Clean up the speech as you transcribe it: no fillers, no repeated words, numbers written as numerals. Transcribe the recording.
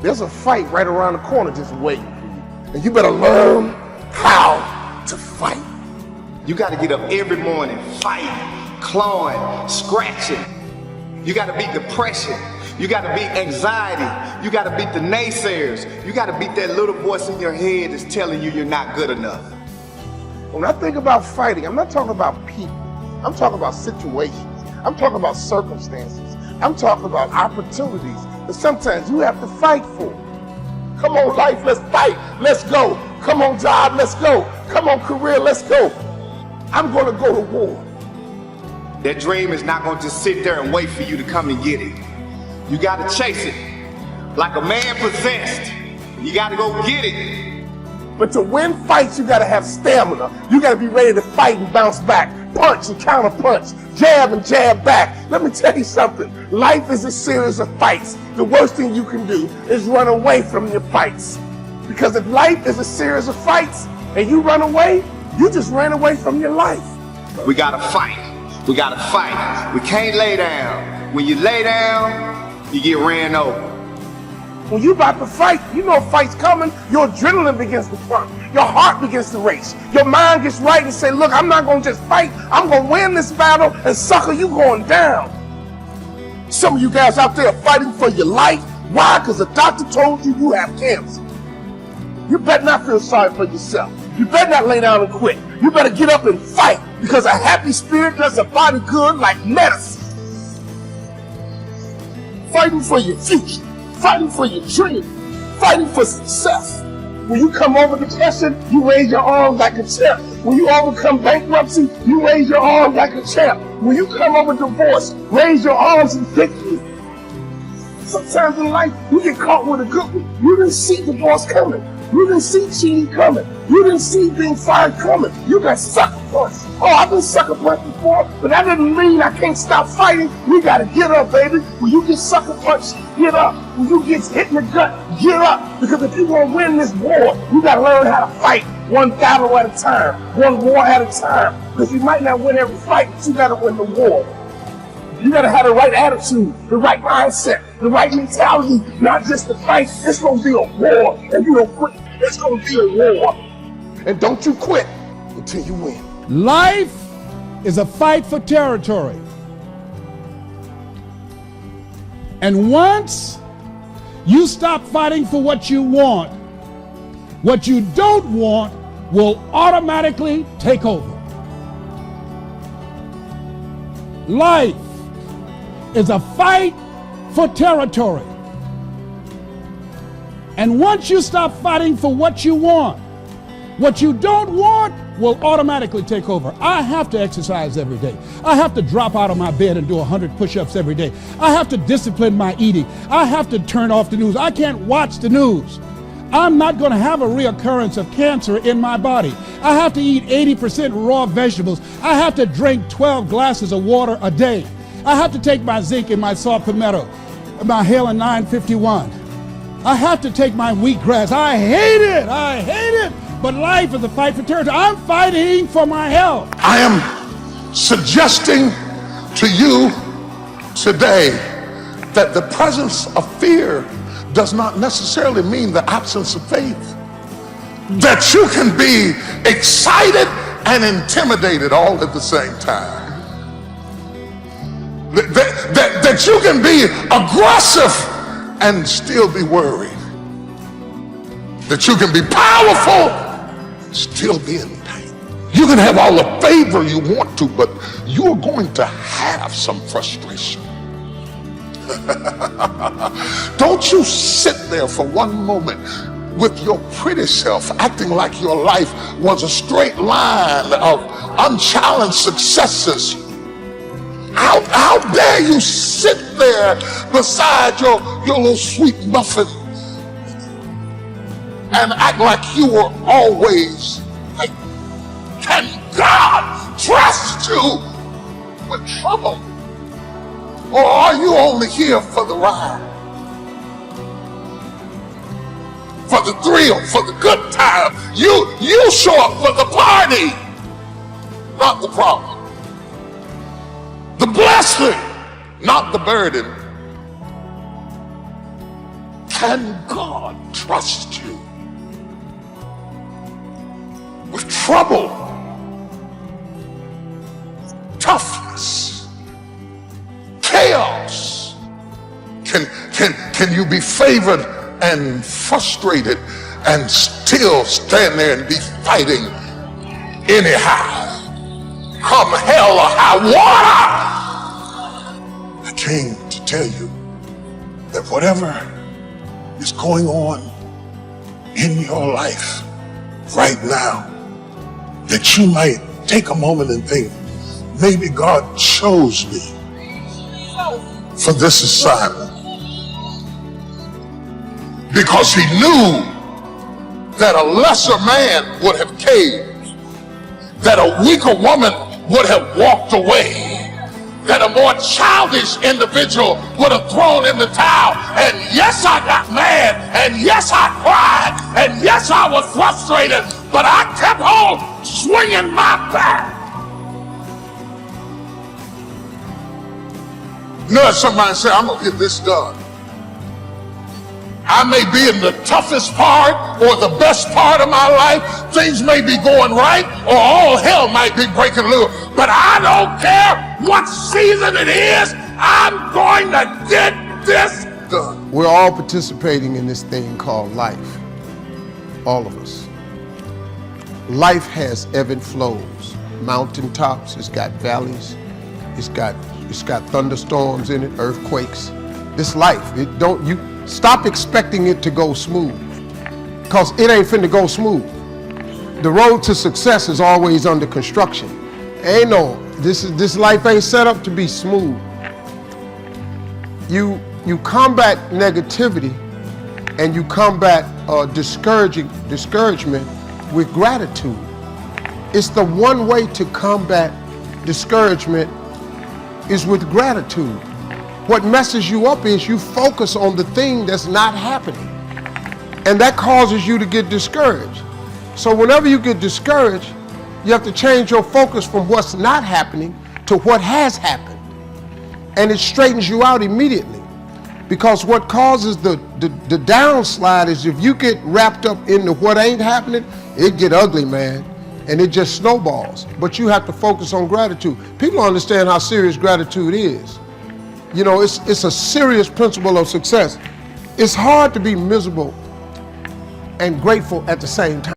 There's a fight right around the corner just waiting for you. And you better learn how to fight. You got to get up every morning, fighting, clawing, scratching. You got to beat depression. You got to beat anxiety. You got to beat the naysayers. You got to beat that little voice in your head that's telling you you're not good enough. When I think about fighting, I'm not talking about people. I'm talking about situations. I'm talking about circumstances. I'm talking about opportunities that sometimes you have to fight for. Come on, life, let's fight. Let's go. Come on, job, let's go. Come on, career, let's go. I'm going to go to war. That dream is not going to just sit there and wait for you to come and get it. You got to chase it. Like a man possessed. You got to go get it. But to win fights, you got to have stamina. You got to be ready to fight and bounce back. Punch and counter punch. Jab and jab back. Let me tell you something. Life is a series of fights. The worst thing you can do is run away from your fights. Because if life is a series of fights and you run away, you just ran away from your life. We got to fight. We got to fight. We can't lay down. When you lay down, you get ran over. When you about to fight, you know a fight's coming, your adrenaline begins to pump. Your heart begins to race. Your mind gets right and say, look, I'm not going to just fight. I'm going to win this battle, and sucker, you going down. Some of you guys out there are fighting for your life. Why? Because the doctor told you you have cancer. You better not feel sorry for yourself. You better not lay down and quit. You better get up and fight, because a happy spirit does a body good like medicine. Fighting for your future. Fighting for your dream, fighting for success. When you come over depression, you raise your arms like a champ. When you overcome bankruptcy, you raise your arms like a champ. When you come over divorce, raise your arms in victory. Sometimes in life, you get caught with a good one. You didn't see divorce coming. You didn't see cheating coming. You didn't see being fired coming. You got sucker punched. Oh, I've been sucker punched before, but that doesn't mean I can't stop fighting. We got to get up, baby. When you get sucker punched, get up. When you get hit in the gut, get up. Because if you want to win this war, you got to learn how to fight one battle at a time, one war at a time. Because you might not win every fight, but you got to win the war. You got to have the right attitude, the right mindset, the right mentality, not just to fight. It's going to be a war. If you don't quit, it's going to be a war. And don't you quit until you win. Life is a fight for territory. And once you stop fighting for what you want, what you don't want will automatically take over. Life is a fight for territory. And once you stop fighting for what you want, what you don't want will automatically take over. I have to exercise every day. I have to drop out of my bed and do 100 push-ups every day. I have to discipline my eating. I have to turn off the news. I can't watch the news. I'm not going to have a reoccurrence of cancer in my body. I have to eat 80% raw vegetables. I have to drink 12 glasses of water a day. I have to take my zinc and my saw palmetto, my Halen 951. I have to take my wheatgrass. I hate it. I hate it. But life is a fight for territory. I'm fighting for my health. I am suggesting to you today that the presence of fear does not necessarily mean the absence of faith. That you can be excited and intimidated all at the same time. That you can be aggressive and still be worried. That you can be powerful, still be in pain. You can have all the favor you want to, but you're going to have some frustration. Don't you sit there for one moment with your pretty self acting like your life was a straight line of unchallenged successes. How dare you sit there beside your little sweet muffin and act like you were always right? Can God trust you with trouble? Or are you only here for the ride? For the thrill, for the good time? You show up for the party, not the problem. The blessing, not the burden. Can God trust you with trouble, toughness, chaos? Can you be favored and frustrated and still stand there and be fighting anyhow? Come hell or high water. I came to tell you that whatever is going on in your life right now, that you might take a moment and think, maybe God chose me for this assignment because he knew that a lesser man would have caved, that a weaker woman would have walked away, that a more childish individual would have thrown in the towel. And yes, I got mad, and yes, I cried, and yes, I was frustrated, but I kept on swinging my bat. Nudge somebody and say, I'm gonna get this done. I may be in the toughest part or the best part of my life. Things may be going right or all hell might be breaking loose. But I don't care what season it is. I'm going to get this done. We're all participating in this thing called life. All of us. Life has ebb and flows. Mountaintops, it's got valleys, it's got thunderstorms in it, earthquakes. This life, you stop expecting it to go smooth, because it ain't finna go smooth. The road to success is always under construction. This life ain't set up to be smooth. You combat negativity and you combat discouragement with gratitude. It's the one way to combat discouragement is with gratitude. What messes you up is you focus on the thing that's not happening, and that causes you to get discouraged. So whenever you get discouraged, you have to change your focus from what's not happening to what has happened, and it straightens you out immediately. Because what causes the downslide is if you get wrapped up into what ain't happening, it get ugly, man, and it just snowballs. But you have to focus on gratitude. People don't understand how serious gratitude is. You know, it's a serious principle of success. It's hard to be miserable and grateful at the same time.